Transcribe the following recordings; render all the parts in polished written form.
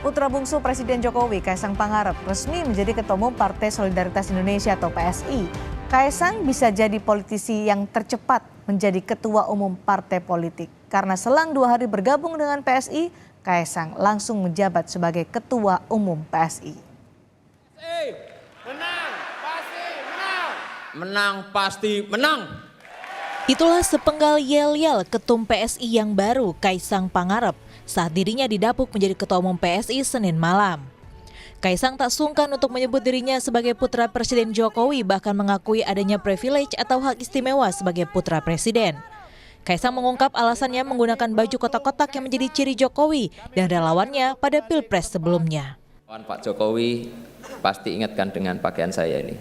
Putra bungsu Presiden Jokowi, Kaisang Pangarep, resmi menjadi Ketua Umum Partai Solidaritas Indonesia atau PSI. Kaisang bisa jadi politisi yang tercepat menjadi Ketua Umum Partai Politik. Karena selang 2 hari bergabung dengan PSI, Kaisang langsung menjabat sebagai Ketua Umum PSI. Menang pasti menang. Itulah sepenggal yel-yel ketum PSI yang baru, Kaisang Pangarep, saat dirinya didapuk menjadi Ketua Umum PSI Senin malam. Kaisang tak sungkan untuk menyebut dirinya sebagai putra Presiden Jokowi, bahkan mengakui adanya privilege atau hak istimewa sebagai putra Presiden. Kaisang mengungkap alasannya menggunakan baju kotak-kotak yang menjadi ciri Jokowi dan relawannya pada Pilpres sebelumnya. Pak Jokowi pasti ingatkan dengan pakaian saya ini.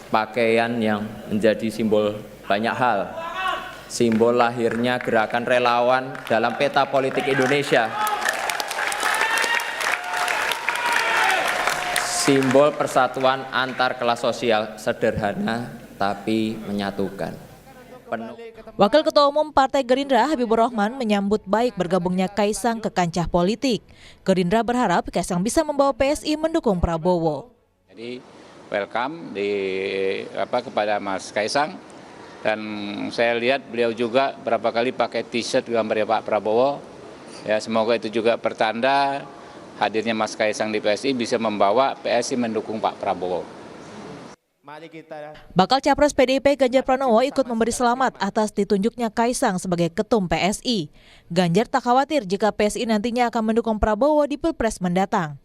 Pakaian yang menjadi simbol banyak hal, simbol lahirnya gerakan relawan dalam peta politik Indonesia, simbol persatuan antar kelas sosial, sederhana tapi menyatukan. Wakil Ketua Umum Partai Gerindra Habibur Rahman menyambut baik bergabungnya Kaisang ke kancah politik. Gerindra berharap Kaisang bisa membawa PSI mendukung Prabowo. Jadi welcome kepada Mas Kaisang, dan saya lihat beliau juga berapa kali pakai t-shirt gambarnya Pak Prabowo. Ya, semoga itu juga pertanda hadirnya Mas Kaisang di PSI bisa membawa PSI mendukung Pak Prabowo. Bakal Capres PDIP Ganjar Pranowo ikut memberi selamat atas ditunjuknya Kaisang sebagai ketum PSI. Ganjar tak khawatir jika PSI nantinya akan mendukung Prabowo di Pilpres mendatang.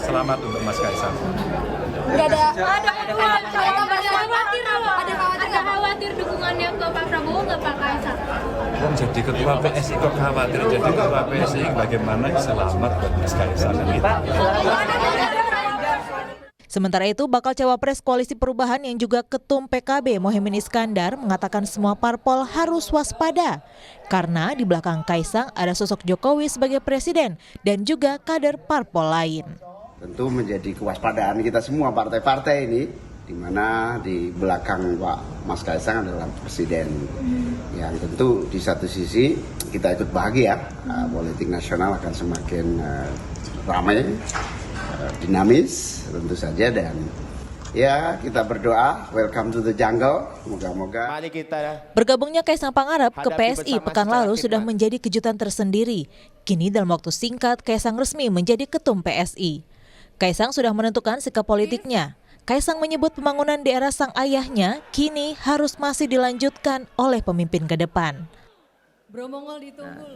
Selamat untuk Mas Kaisang. Ada khawatir dukungannya ke Pak Prabowo nggak Pak Kaisang? Jadi ketua PSI kok khawatir, jadi ketua PSI bagaimana selamat buat Mas Kaisang gitu. Sementara itu, bakal cawapres Koalisi Perubahan yang juga ketum PKB Mohaimin Iskandar mengatakan semua parpol harus waspada karena di belakang Kaisang ada sosok Jokowi sebagai presiden dan juga kader parpol lain. Tentu menjadi kewaspadaan kita semua partai-partai ini, di mana di belakang Pak Mas Kaisang adalah presiden. Yang tentu di satu sisi kita ikut bahagia, politik nasional akan semakin ramai, dinamis tentu saja, dan ya kita berdoa welcome to the jungle, moga-moga. Bergabungnya Kaisang Pangarep ke PSI pekan lalu sudah menjadi kejutan tersendiri. Kini dalam waktu singkat Kaisang resmi menjadi ketum PSI. Kaisang sudah menentukan sikap politiknya. Kaisang menyebut pembangunan di era sang ayahnya kini harus masih dilanjutkan oleh pemimpin ke depan.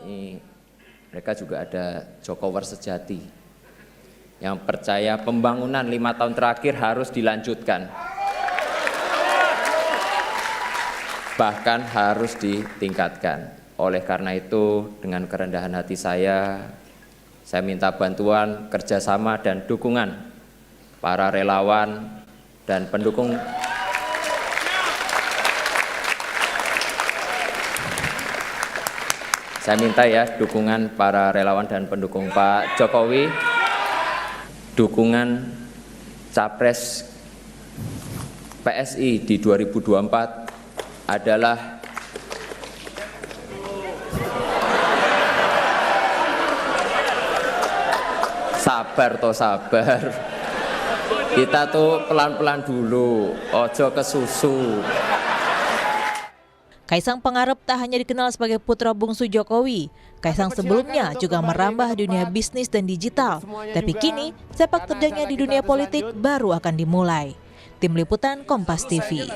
Ini mereka juga ada Jokowers sejati yang percaya pembangunan 5 tahun terakhir harus dilanjutkan, bahkan harus ditingkatkan. Oleh karena itu, dengan kerendahan hati saya minta bantuan, kerjasama dan dukungan para relawan dan pendukung saya minta ya dukungan para relawan dan pendukung Pak Jokowi, dukungan Capres PSI di 2024 adalah sabar. Kita tuh pelan-pelan dulu, ojo kesusu. Kaisang Pangarep tak hanya dikenal sebagai putra bungsu Jokowi. Kaisang sebelumnya juga merambah dunia bisnis dan digital. Tapi kini sepak terjangnya di dunia politik baru akan dimulai. Tim Liputan Kompas TV.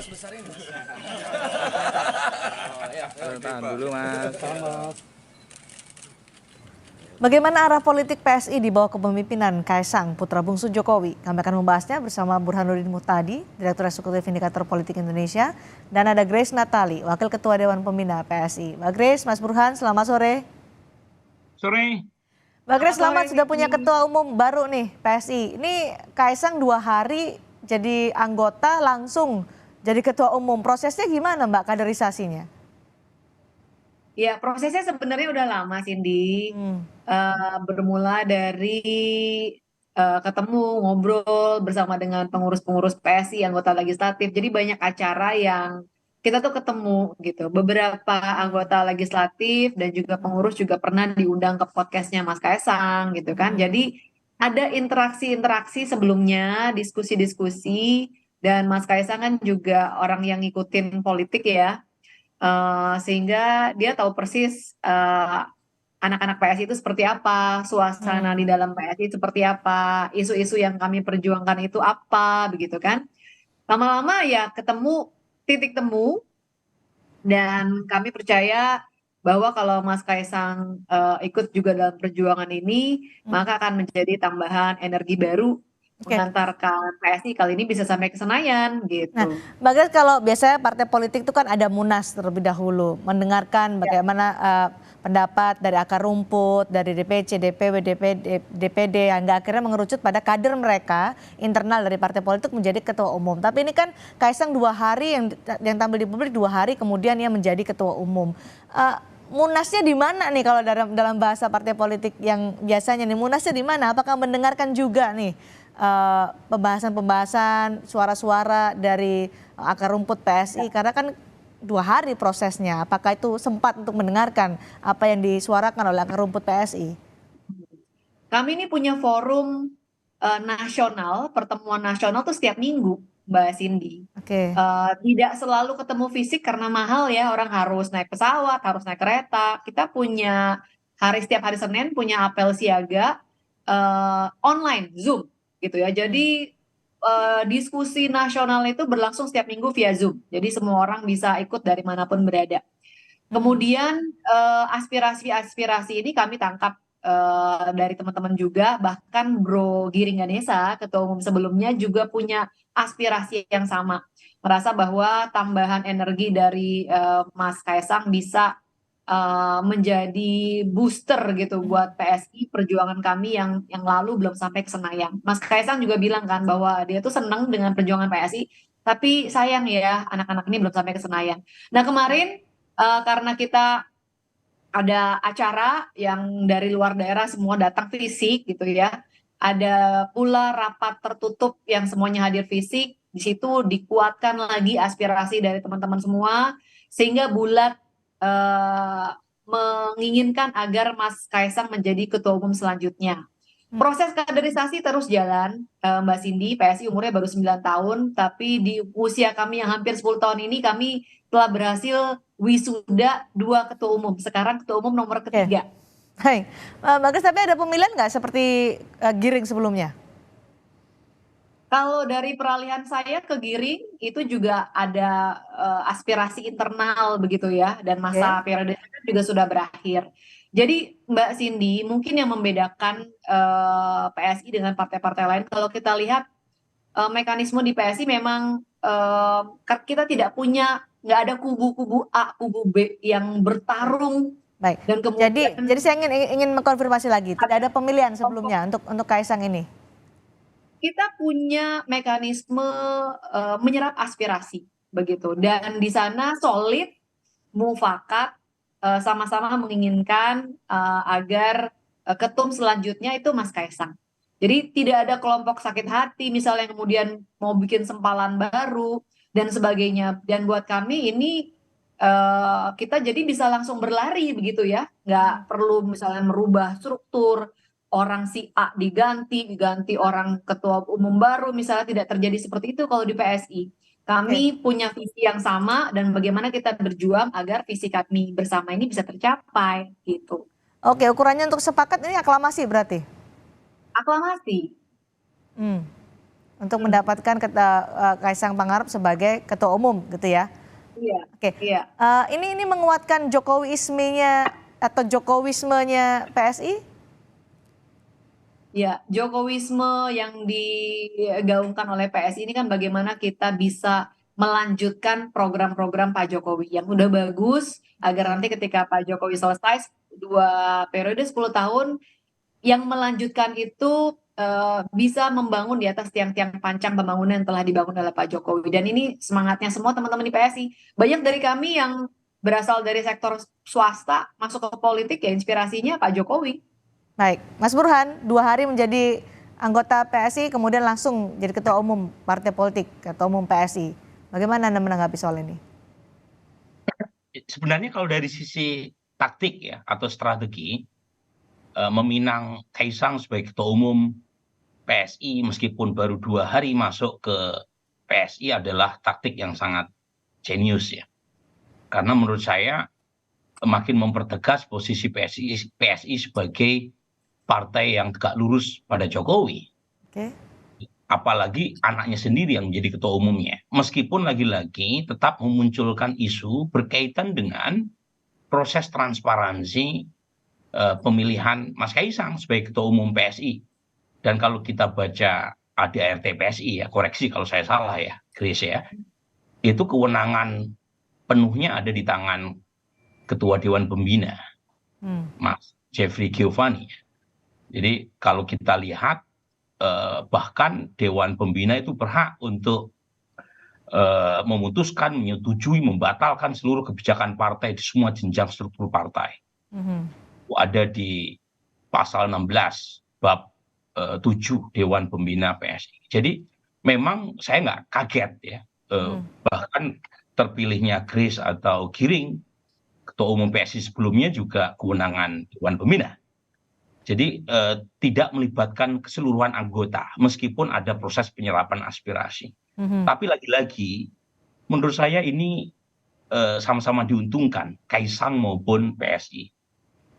Bagaimana arah politik PSI di bawah kepemimpinan Kaisang, putra bungsu Jokowi? Kami akan membahasnya bersama Burhanuddin Muhtadi, Direktur Eksekutif Indikator Politik Indonesia, dan ada Grace Natali, Wakil Ketua Dewan Pembina PSI. Mbak Grace, Mas Burhan, selamat sore. Sore. Mbak Grace, selamat sudah punya Ketua Umum baru nih PSI. Ini Kaisang 2 hari jadi anggota langsung jadi Ketua Umum. Prosesnya gimana Mbak kaderisasinya? Ya, prosesnya sebenarnya udah lama, Cindy. Bermula dari ketemu, ngobrol bersama dengan pengurus-pengurus PSI, anggota legislatif. Jadi banyak acara yang kita tuh ketemu gitu. Beberapa anggota legislatif dan juga pengurus juga pernah diundang ke podcastnya Mas Kaisang gitu kan. Jadi ada interaksi-interaksi sebelumnya, diskusi-diskusi, dan Mas Kaisang kan juga orang yang ngikutin politik ya. Sehingga dia tahu persis anak-anak PSI itu seperti apa, suasana di dalam PSI seperti apa, isu-isu yang kami perjuangkan itu apa, begitu kan. Lama-lama ya ketemu titik temu, dan kami percaya bahwa kalau Mas Kaisang ikut juga dalam perjuangan ini, maka akan menjadi tambahan energi baru mengantarkan PSI kali ini bisa sampai ke Senayan gitu. Nah, Mbak Grace, kalau biasanya partai politik itu kan ada munas terlebih dahulu, mendengarkan bagaimana pendapat dari akar rumput, dari DPC, DPW, DPD, hingga akhirnya mengerucut pada kader mereka internal dari partai politik menjadi ketua umum. Tapi ini kan Kaisang 2 hari yang tampil di publik 2 hari kemudian ia menjadi ketua umum. Munasnya di mana nih kalau dalam bahasa partai politik yang biasanya nih, munasnya di mana? Apakah mendengarkan juga nih pembahasan-pembahasan, suara-suara dari akar rumput PSI, karena kan 2 hari prosesnya, apakah itu sempat untuk mendengarkan apa yang disuarakan oleh akar rumput PSI? Kami ini punya forum nasional, pertemuan nasional tuh setiap minggu, Mbak Cindy. Tidak selalu ketemu fisik karena mahal ya, orang harus naik pesawat, harus naik kereta. Kita punya setiap hari Senin punya apel siaga online, Zoom gitu ya. Jadi diskusi nasional itu berlangsung setiap minggu via Zoom. Jadi semua orang bisa ikut dari manapun berada. Kemudian aspirasi-aspirasi ini kami tangkap dari teman-teman juga, bahkan Bro Giring Ganesa, ketua umum sebelumnya juga punya aspirasi yang sama. Merasa bahwa tambahan energi dari Mas Kaisang bisa menjadi booster gitu buat PSI, perjuangan kami yang lalu belum sampai ke Senayan. Mas Kaisang juga bilang kan bahwa dia tuh seneng dengan perjuangan PSI, tapi sayang ya anak-anak ini belum sampai ke Senayan. Nah kemarin karena kita ada acara yang dari luar daerah semua datang fisik gitu ya, ada pula rapat tertutup yang semuanya hadir fisik, di situ dikuatkan lagi aspirasi dari teman-teman semua, sehingga bulat menginginkan agar Mas Kaisang menjadi ketua umum selanjutnya. Proses kaderisasi terus jalan, Mbak Cindy. PSI umurnya baru 9 tahun, tapi di usia kami yang hampir 10 tahun ini kami telah berhasil wisuda 2 ketua umum. Sekarang ketua umum nomor ketiga. Baik, Mbak Grace, tapi ada pemilihan nggak seperti Giring sebelumnya? Kalau dari peralihan saya ke Giring itu juga ada aspirasi internal begitu ya, dan masa periode juga sudah berakhir. Jadi Mbak Cindy, mungkin yang membedakan PSI dengan partai-partai lain, kalau kita lihat mekanisme di PSI memang kita tidak punya, nggak ada kubu-kubu A, kubu B yang bertarung. Baik. Dan kemudian, jadi saya ingin mengkonfirmasi lagi, tidak ada pemilihan sebelumnya untuk Kaisang ini. Kita punya mekanisme menyerap aspirasi begitu, dan di sana solid, mufakat, sama-sama menginginkan agar ketum selanjutnya itu Mas Kaisang. Jadi tidak ada kelompok sakit hati misalnya kemudian mau bikin sempalan baru dan sebagainya. Dan buat kami ini kita jadi bisa langsung berlari begitu ya, nggak perlu misalnya merubah struktur, orang si A diganti orang ketua umum baru, misalnya tidak terjadi seperti itu kalau di PSI. Kami punya visi yang sama dan bagaimana kita berjuang agar visi kami bersama ini bisa tercapai gitu. Oke, ukurannya untuk sepakat ini aklamasi berarti? Aklamasi. Untuk mendapatkan Kaisang Pangarep sebagai ketua umum gitu ya? Iya. Oke. Iya. Ini menguatkan Jokowismenya atau Jokowismenya PSI? Ya, Jokowisme yang digaungkan oleh PSI ini kan bagaimana kita bisa melanjutkan program-program Pak Jokowi yang udah bagus, agar nanti ketika Pak Jokowi selesai 2 periode 10 tahun, yang melanjutkan itu bisa membangun di atas tiang-tiang pancang pembangunan yang telah dibangun oleh Pak Jokowi. Dan ini semangatnya semua teman-teman di PSI. Banyak dari kami yang berasal dari sektor swasta masuk ke politik ya inspirasinya Pak Jokowi. Baik, Mas Burhan, 2 hari menjadi anggota PSI kemudian langsung jadi ketua umum partai politik, ketua umum PSI. Bagaimana Anda menanggapi soal ini? Sebenarnya kalau dari sisi taktik ya atau strategi, meminang Kaisang sebagai ketua umum PSI meskipun baru 2 hari masuk ke PSI adalah taktik yang sangat jenius ya. Karena menurut saya makin mempertegas posisi PSI sebagai partai yang tegak lurus pada Jokowi. Oke. Apalagi anaknya sendiri yang menjadi ketua umumnya. Meskipun lagi-lagi tetap memunculkan isu berkaitan dengan proses transparansi pemilihan Mas Kaisang sebagai ketua umum PSI. Dan kalau kita baca ADART PSI ya, koreksi kalau saya salah ya, Chris ya, itu kewenangan penuhnya ada di tangan Ketua Dewan Pembina, Mas Jeffrey Giovanni. Jadi kalau kita lihat bahkan Dewan Pembina itu berhak untuk memutuskan, menyetujui, membatalkan seluruh kebijakan partai di semua jenjang struktur partai. Ada di pasal 16 bab 7 Dewan Pembina PSI. Jadi memang saya nggak kaget ya, bahkan terpilihnya Grace atau Giring, ketua umum PSI sebelumnya juga kewenangan Dewan Pembina. Jadi tidak melibatkan keseluruhan anggota, meskipun ada proses penyerapan aspirasi. Tapi lagi-lagi, menurut saya ini sama-sama diuntungkan, Kaisang maupun PSI.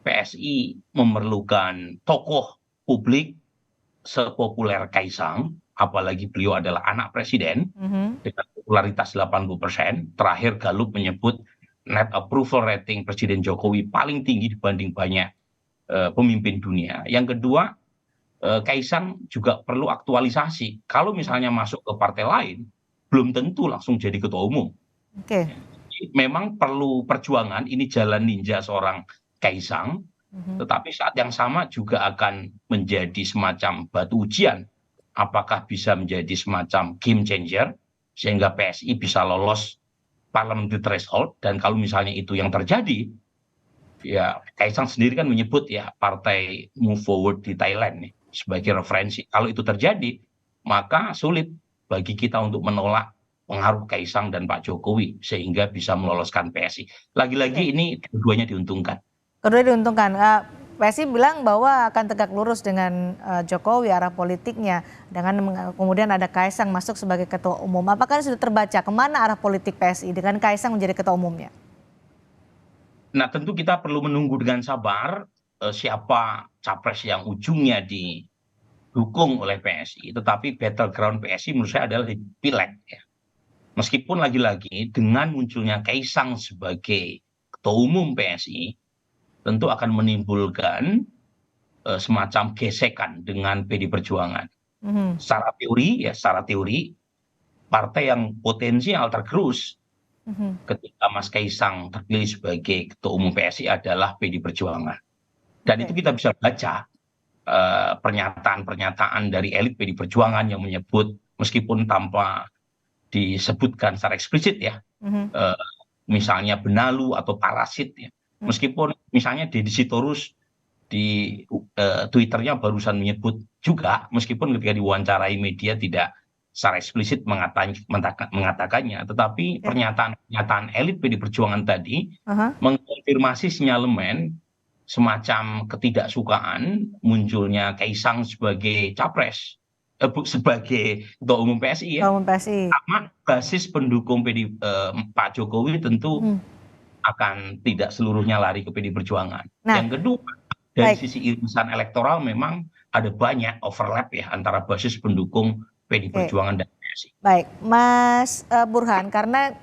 PSI memerlukan tokoh publik sepopuler Kaisang, apalagi beliau adalah anak presiden, dengan popularitas 80%. Terakhir Gallup menyebut net approval rating Presiden Jokowi paling tinggi dibanding banyak pemimpin dunia. Yang kedua, Kaisang juga perlu aktualisasi. Kalau misalnya masuk ke partai lain, belum tentu langsung jadi ketua umum. Oke. Memang perlu perjuangan, ini jalan ninja seorang Kaisang, tetapi saat yang sama juga akan menjadi semacam batu ujian. Apakah bisa menjadi semacam game changer, sehingga PSI bisa lolos parliamentary threshold, dan kalau misalnya itu yang terjadi, ya Kaisang sendiri kan menyebut ya partai Move Forward di Thailand nih, sebagai referensi. Kalau itu terjadi, maka sulit bagi kita untuk menolak pengaruh Kaisang dan Pak Jokowi sehingga bisa meloloskan PSI. Lagi-lagi ini keduanya diuntungkan. Kedua diuntungkan. PSI bilang bahwa akan tegak lurus dengan Jokowi arah politiknya, dengan kemudian ada Kaisang masuk sebagai ketua umum. Apakah sudah terbaca kemana arah politik PSI dengan Kaisang menjadi ketua umumnya? Nah, tentu kita perlu menunggu dengan sabar siapa capres yang ujungnya didukung oleh PSI. Tetapi battleground PSI menurut saya adalah di Pileg ya. Meskipun lagi-lagi dengan munculnya Kaisang sebagai ketua umum PSI, tentu akan menimbulkan semacam gesekan dengan PD Perjuangan. Secara teori, partai yang potensial tergerus ketika Mas Kaisang terpilih sebagai ketua umum PSI adalah PD Perjuangan. Dan itu kita bisa baca pernyataan-pernyataan dari elit PD Perjuangan yang menyebut, meskipun tanpa disebutkan secara eksplisit ya, misalnya benalu atau parasit ya. Meskipun misalnya Deddy Sitorus di Twitternya barusan menyebut juga, meskipun ketika diwawancarai media tidak secara eksplisit mengatakannya, tetapi pernyataan elit PD Perjuangan tadi mengkonfirmasi sinyalemen semacam ketidaksukaan munculnya Kaisang sebagai capres, sebagai ketua umum PSI ya. Sama basis pendukung Pak Jokowi tentu akan tidak seluruhnya lari ke PD Perjuangan. Yang kedua, dari sisi irisan elektoral memang ada banyak overlap ya antara basis pendukung PD Perjuangan dan PSI. Baik, Mas Burhan, karena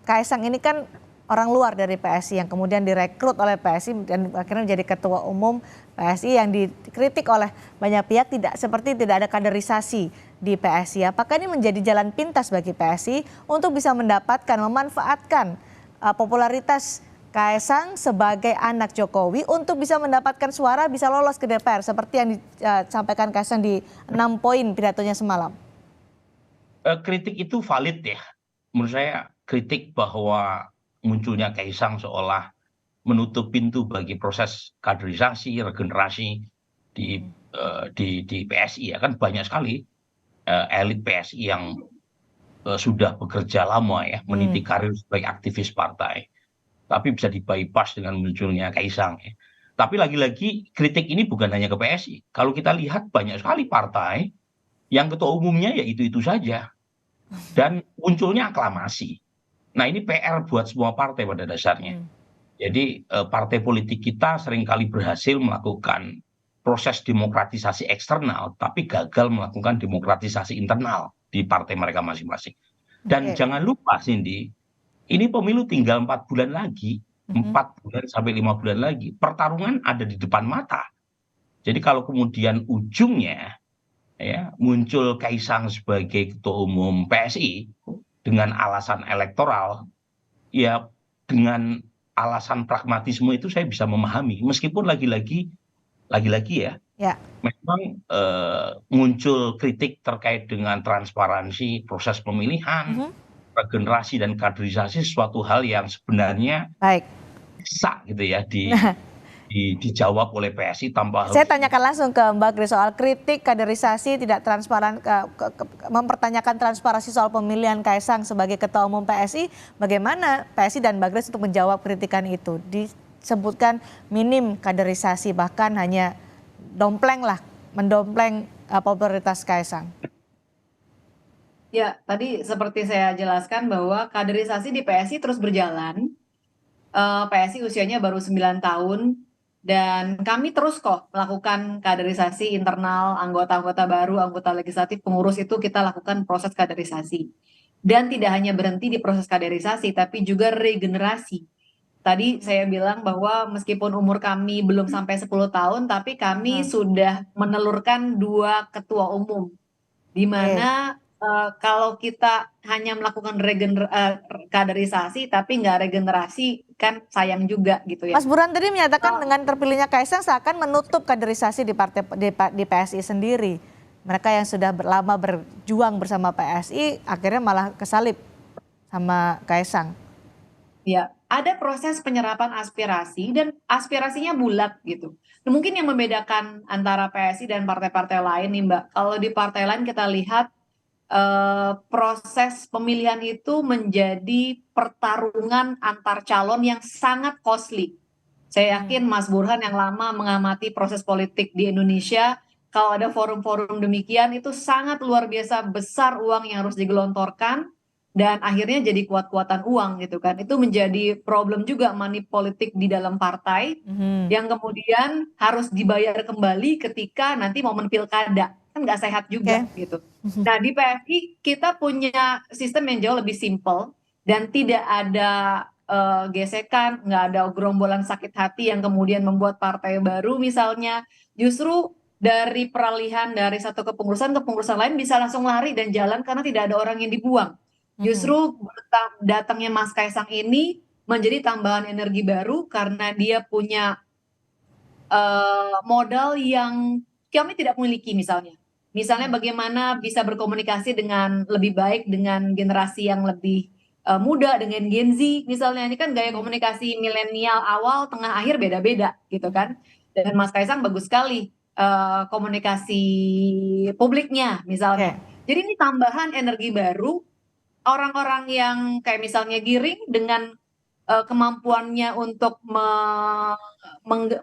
Kaisang ini kan orang luar dari PSI yang kemudian direkrut oleh PSI dan akhirnya menjadi ketua umum PSI yang dikritik oleh banyak pihak seperti tidak ada kaderisasi di PSI. Apakah ini menjadi jalan pintas bagi PSI untuk bisa mendapatkan, memanfaatkan popularitas Kaisang sebagai anak Jokowi untuk bisa mendapatkan suara, bisa lolos ke DPR seperti yang disampaikan Kaisang di 6 poin pidatonya semalam? Kritik itu valid ya. Menurut saya kritik bahwa munculnya Kaisang seolah menutup pintu bagi proses kaderisasi, regenerasi di di PSI ya kan banyak sekali elit PSI yang sudah bekerja lama ya meniti karir sebagai aktivis partai, tapi bisa dibypass dengan munculnya Kaisang ya. Tapi lagi-lagi kritik ini bukan hanya ke PSI. Kalau kita lihat banyak sekali partai yang ketua umumnya ya itu saja dan munculnya aklamasi. Nah ini PR buat semua partai pada dasarnya. Jadi partai politik kita seringkali berhasil melakukan proses demokratisasi eksternal, tapi gagal melakukan demokratisasi internal di partai mereka masing-masing. Dan jangan lupa Cindy, ini pemilu tinggal 4 bulan lagi, 4 bulan sampai 5 bulan lagi. Pertarungan ada di depan mata. Jadi kalau kemudian ujungnya ya muncul Kaisang sebagai ketua umum PSI dengan alasan elektoral, ya dengan alasan pragmatisme itu saya bisa memahami. Meskipun lagi-lagi ya, memang muncul kritik terkait dengan transparansi proses pemilihan, regenerasi dan kaderisasi, suatu hal yang sebenarnya bisa gitu ya dijawab oleh PSI tanpa Saya tanyakan langsung ke Mbak Grace soal kritik kaderisasi tidak transparan, mempertanyakan transparansi soal pemilihan Kaisang sebagai ketua umum PSI. Bagaimana PSI dan Mbak Grace untuk menjawab kritikan itu? Disebutkan minim kaderisasi, bahkan hanya mendompleng popularitas Kaisang. Ya, tadi seperti saya jelaskan bahwa kaderisasi di PSI terus berjalan. PSI usianya baru 9 tahun. Dan kami terus kok melakukan kaderisasi internal, anggota-anggota baru, anggota legislatif, pengurus itu kita lakukan proses kaderisasi. Dan tidak hanya berhenti di proses kaderisasi, tapi juga regenerasi. Tadi saya bilang bahwa meskipun umur kami belum sampai 10 tahun, tapi kami sudah menelurkan 2 ketua umum. Di mana kalau kita hanya melakukan kaderisasi tapi nggak regenerasi kan sayang juga gitu ya. Mas Burhan tadi menyatakan dengan terpilihnya Kaisang seakan menutup kaderisasi di PSI sendiri. Mereka yang sudah lama berjuang bersama PSI akhirnya malah kesalip sama Kaisang. Ya, ada proses penyerapan aspirasi dan aspirasinya bulat gitu. Mungkin yang membedakan antara PSI dan partai-partai lain nih Mbak, kalau di partai lain kita lihat proses pemilihan itu menjadi pertarungan antar calon yang sangat costly. Saya yakin Mas Burhan yang lama mengamati proses politik di Indonesia, kalau ada forum-forum demikian itu sangat luar biasa besar uang yang harus digelontorkan dan akhirnya jadi kuat-kuatan uang gitu kan. Itu menjadi problem juga money politik di dalam partai yang kemudian harus dibayar kembali ketika nanti momen pilkada. Kan nggak sehat juga gitu. Nah di PSI kita punya sistem yang jauh lebih simple dan tidak ada gesekan, nggak ada gerombolan sakit hati yang kemudian membuat partai baru misalnya. Justru dari peralihan dari satu kepengurusan lain bisa langsung lari dan jalan karena tidak ada orang yang dibuang. Justru datangnya Mas Kaisang ini menjadi tambahan energi baru karena dia punya modal yang kami tidak memiliki misalnya. Misalnya bagaimana bisa berkomunikasi dengan lebih baik dengan generasi yang lebih muda, dengan Gen Z misalnya. Ini kan gaya komunikasi milenial awal, tengah, akhir beda-beda gitu kan. Dan Mas Kaisang bagus sekali komunikasi publiknya misalnya. Jadi ini tambahan energi baru, orang-orang yang kayak misalnya Giring dengan kemampuannya untuk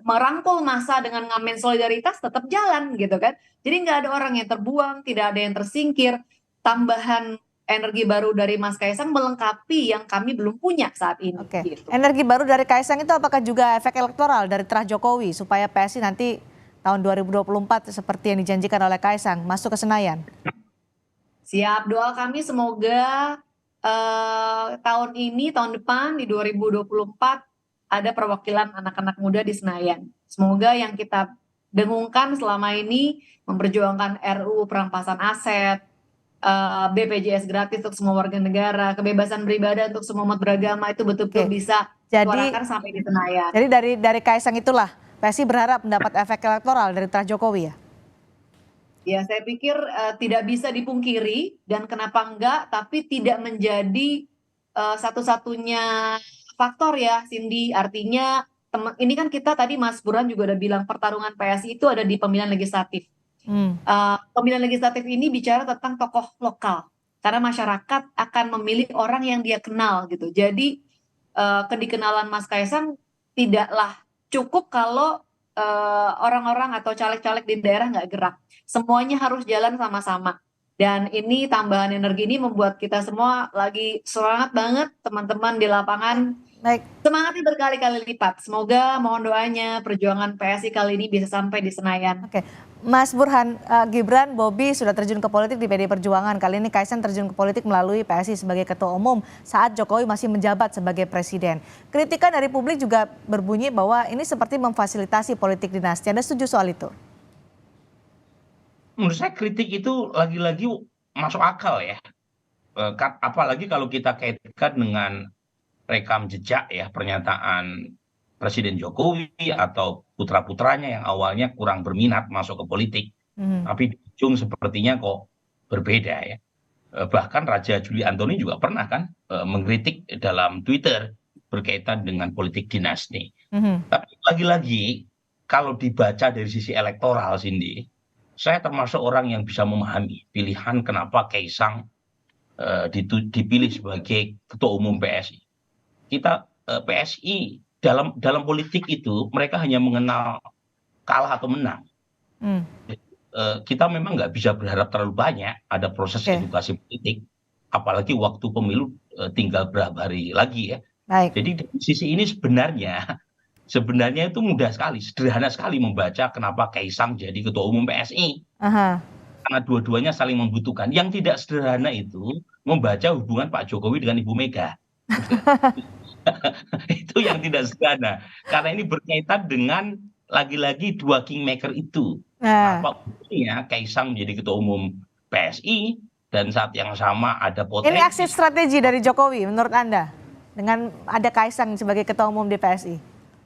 merangkul massa dengan ngamen solidaritas tetap jalan gitu kan. Jadi nggak ada orang yang terbuang, tidak ada yang tersingkir. Tambahan energi baru dari Mas Kaisang melengkapi yang kami belum punya saat ini. Gitu. Energi baru dari Kaisang itu apakah juga efek elektoral dari terah Jokowi supaya PSI nanti tahun 2024 seperti yang dijanjikan oleh Kaisang masuk ke Senayan? Siap, doa kami semoga tahun ini, tahun depan di 2024 ada perwakilan anak-anak muda di Senayan. Semoga yang kita dengungkan selama ini memperjuangkan RUU perampasan aset, BPJS gratis untuk semua warga negara, kebebasan beribadah untuk semua umat beragama itu betul-betul bisa disuarakan sampai di Senayan. Jadi dari Kaisang itulah PSI berharap mendapat efek elektoral dari terah Jokowi ya? Ya, saya pikir tidak bisa dipungkiri dan kenapa enggak, tapi tidak menjadi satu-satunya faktor ya, Cindy. Artinya ini kan kita tadi Mas Burhan juga udah bilang pertarungan PSI itu ada di pemilihan legislatif. Pemilihan legislatif ini bicara tentang tokoh lokal karena masyarakat akan memilih orang yang dia kenal gitu. Jadi kedikenalan Mas Kaisang tidaklah cukup kalau orang-orang atau caleg-caleg di daerah nggak gerak. Semuanya harus jalan sama-sama. Dan ini tambahan energi ini membuat kita semua lagi semangat banget, teman-teman di lapangan. Baik. Semangatnya berkali-kali lipat. Semoga mohon doanya perjuangan PSI kali ini bisa sampai di Senayan. Oke, Mas Burhan, Gibran, Bobi sudah terjun ke politik di PDI Perjuangan. Kali ini Kaisang terjun ke politik melalui PSI sebagai ketua umum saat Jokowi masih menjabat sebagai presiden. Kritikan dari publik juga berbunyi bahwa ini seperti memfasilitasi politik dinasti. Anda setuju soal itu? Menurut saya kritik itu lagi-lagi masuk akal ya. Apalagi kalau kita kaitkan dengan rekam jejak ya pernyataan Presiden Jokowi atau putra-putranya yang awalnya kurang berminat masuk ke politik, tapi di ujung sepertinya kok berbeda ya. Bahkan Raja Juli Antoni juga pernah kan mengkritik dalam Twitter berkaitan dengan politik dinasti. Tapi lagi-lagi kalau dibaca dari sisi elektoral, Cindy, saya termasuk orang yang bisa memahami pilihan kenapa Kaisang dipilih sebagai ketua umum PSI. Kita PSI dalam politik itu mereka hanya mengenal kalah atau menang. Kita memang nggak bisa berharap terlalu banyak ada proses edukasi politik, apalagi waktu pemilu tinggal berapa hari lagi ya. Baik. Jadi dari sisi ini sebenarnya itu mudah sekali, sederhana sekali membaca kenapa Kaisang jadi ketua umum PSI. Karena dua-duanya saling membutuhkan. Yang tidak sederhana itu membaca hubungan Pak Jokowi dengan Ibu Mega. Itu yang tidak sederhana. Karena ini berkaitan dengan lagi-lagi dua kingmaker itu. Apa buktinya Kaisang menjadi ketua umum PSI dan saat yang sama ada potensi. Ini aksi strategi dari Jokowi menurut Anda dengan ada Kaisang sebagai ketua umum di PSI?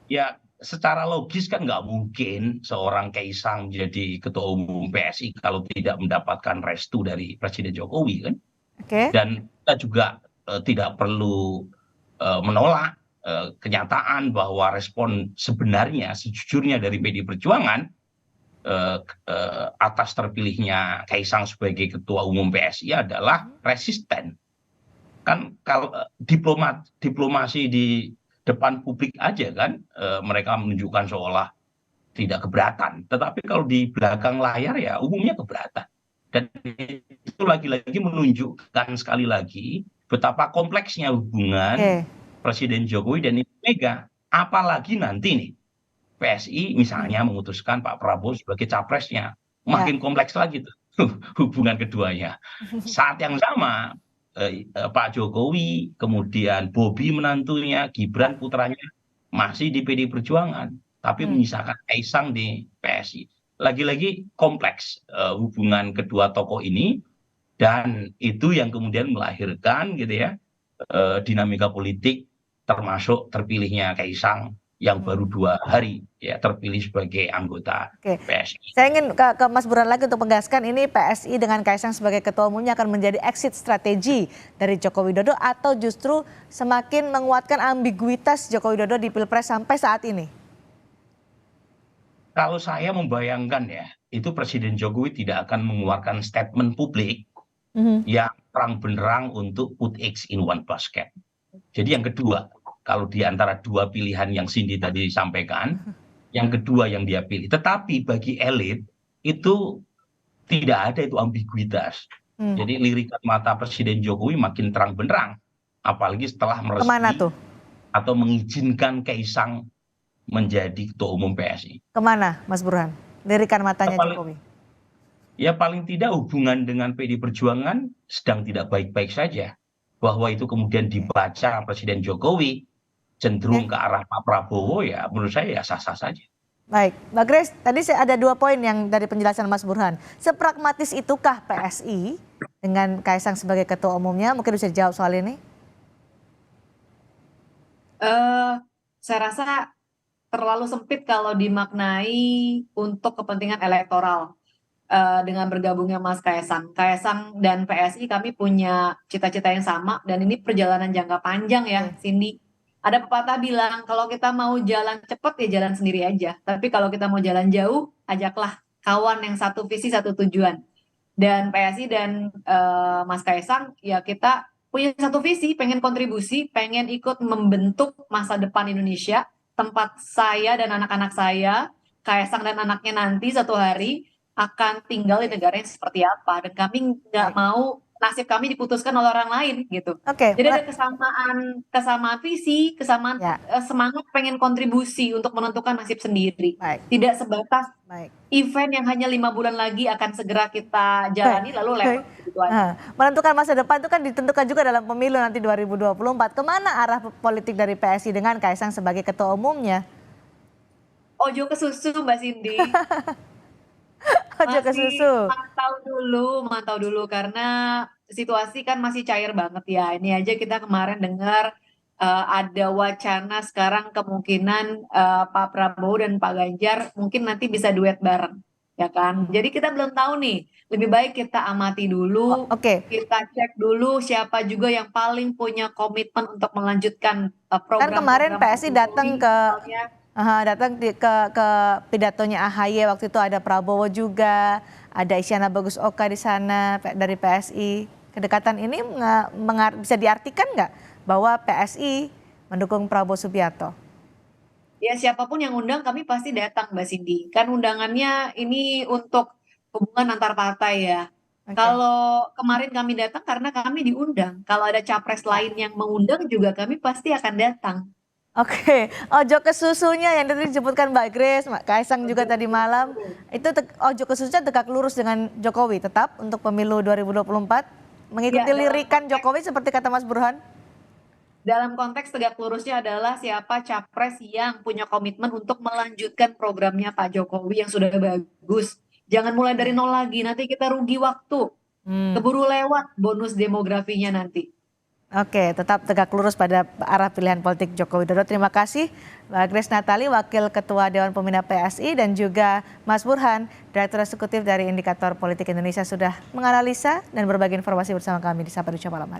Ya, secara logis kan nggak mungkin seorang Kaisang jadi ketua umum PSI kalau tidak mendapatkan restu dari Presiden Jokowi kan. Dan kita juga tidak perlu menolak kenyataan bahwa respon sebenarnya sejujurnya dari PDI Perjuangan atas terpilihnya Kaisang sebagai ketua umum PSI adalah resisten. Kan kalau diplomasi di depan publik aja kan mereka menunjukkan seolah tidak keberatan, tetapi kalau di belakang layar ya umumnya keberatan. Dan itu lagi-lagi menunjukkan sekali lagi betapa kompleksnya hubungan Presiden Jokowi dan Ibu Mega. Apalagi nanti nih PSI misalnya memutuskan Pak Prabowo sebagai capresnya, makin kompleks lagi tuh hubungan keduanya. Saat yang sama Pak Jokowi, kemudian Bobi menantunya, Gibran putranya masih di PDI Perjuangan, tapi menyisakan Kaisang di PSI. Lagi-lagi kompleks hubungan kedua tokoh ini, dan itu yang kemudian melahirkan gitu ya dinamika politik, termasuk terpilihnya Kaisang yang baru 2 hari ya terpilih sebagai anggota PSI. Saya ingin ke Mas Burhan lagi untuk menegaskan ini PSI dengan Kaisang sebagai ketua umumnya akan menjadi exit strategi dari Joko Widodo atau justru semakin menguatkan ambiguitas Joko Widodo di Pilpres sampai saat ini? Kalau saya membayangkan ya, itu Presiden Jokowi tidak akan mengeluarkan statement publik yang terang benderang untuk put eggs in one basket. Jadi yang kedua, kalau di antara dua pilihan yang Cindy tadi sampaikan, yang kedua yang dia pilih. Tetapi bagi elit itu tidak ada itu ambiguitas. Jadi lirikan mata Presiden Jokowi makin terang benderang, apalagi setelah meresmi atau mengizinkan Kaisang menjadi ketua umum PSI. Kemana Mas Burhan lirikan matanya Jokowi? Ya paling tidak hubungan dengan PDI Perjuangan sedang tidak baik-baik saja. Bahwa itu kemudian dibaca Presiden Jokowi cenderung ke arah Pak Prabowo, ya menurut saya ya sah-sah saja. Baik, Mbak Grace, tadi saya ada 2 poin yang dari penjelasan Mas Burhan. Sepragmatis itukah PSI dengan Kaisang sebagai ketua umumnya? Mungkin bisa dijawab soal ini. Saya rasa terlalu sempit kalau dimaknai untuk kepentingan elektoral. Dengan bergabungnya Mas Kaisang dan PSI kami punya cita-cita yang sama dan ini perjalanan jangka panjang ya Cindy. Ada pepatah bilang kalau kita mau jalan cepat ya jalan sendiri aja. Tapi kalau kita mau jalan jauh, ajaklah kawan yang satu visi satu tujuan. Dan PSI dan Mas Kaisang ya kita punya satu visi, pengen kontribusi, pengen ikut membentuk masa depan Indonesia, tempat saya dan anak-anak saya, Kaisang dan anaknya nanti satu hari akan tinggal di negara yang seperti apa, dan kami nggak mau nasib kami diputuskan oleh orang lain gitu. Oke, Jadi ada kesamaan visi, kesamaan ya, semangat pengen kontribusi untuk menentukan nasib sendiri. baik, Tidak sebatas baik. event yang hanya 5 bulan lagi akan segera kita jalani lalu lewat gitu aja. Menentukan masa depan itu kan ditentukan juga dalam pemilu nanti 2024. Kemana arah politik dari PSI dengan Kaisang sebagai ketua umumnya? Ojo ke susu Mbak Cindy. Ojo ke Masih susu. mantau dulu karena situasi kan masih cair banget ya. Ini aja kita kemarin dengar ada wacana sekarang kemungkinan Pak Prabowo dan Pak Ganjar mungkin nanti bisa duet bareng, ya kan? Jadi kita belum tahu nih. Lebih baik kita amati dulu, Oke, kita cek dulu siapa juga yang paling punya komitmen untuk melanjutkan kan program-program kemarin PSI Jokowi, datang ke misalnya. ke pidatonya AHY, waktu itu ada Prabowo juga, ada Isyana Bagus Oka di sana dari PSI. Kedekatan ini bisa diartikan nggak bahwa PSI mendukung Prabowo Subianto? Ya siapapun yang undang kami pasti datang Mbak Cindy. Kan undangannya ini untuk hubungan antar partai ya. Oke. Kalau kemarin kami datang karena kami diundang. Kalau ada capres lain yang mengundang juga kami pasti akan datang. Oke, ojo ke susunya yang tadi disebutkan Mbak Grace, Mbak Kaisang juga tadi malam, itu ojo ke susunya tegak lurus dengan Jokowi tetap untuk pemilu 2024, mengikuti Ya, dalam lirikan konteks- Jokowi seperti kata Mas Burhan. Dalam konteks tegak lurusnya adalah siapa capres yang punya komitmen untuk melanjutkan programnya Pak Jokowi yang sudah bagus. Jangan mulai dari nol lagi, nanti kita rugi waktu. Keburu lewat bonus demografinya nanti. Oke, tetap tegak lurus pada arah pilihan politik Joko Widodo. Terima kasih Mbak Grace Natali, Wakil Ketua Dewan Pembina PSI, dan juga Mas Burhan, Direktur Eksekutif dari Indikator Politik Indonesia, sudah menganalisa dan berbagi informasi bersama kami di Sapa Dunia Malam hari.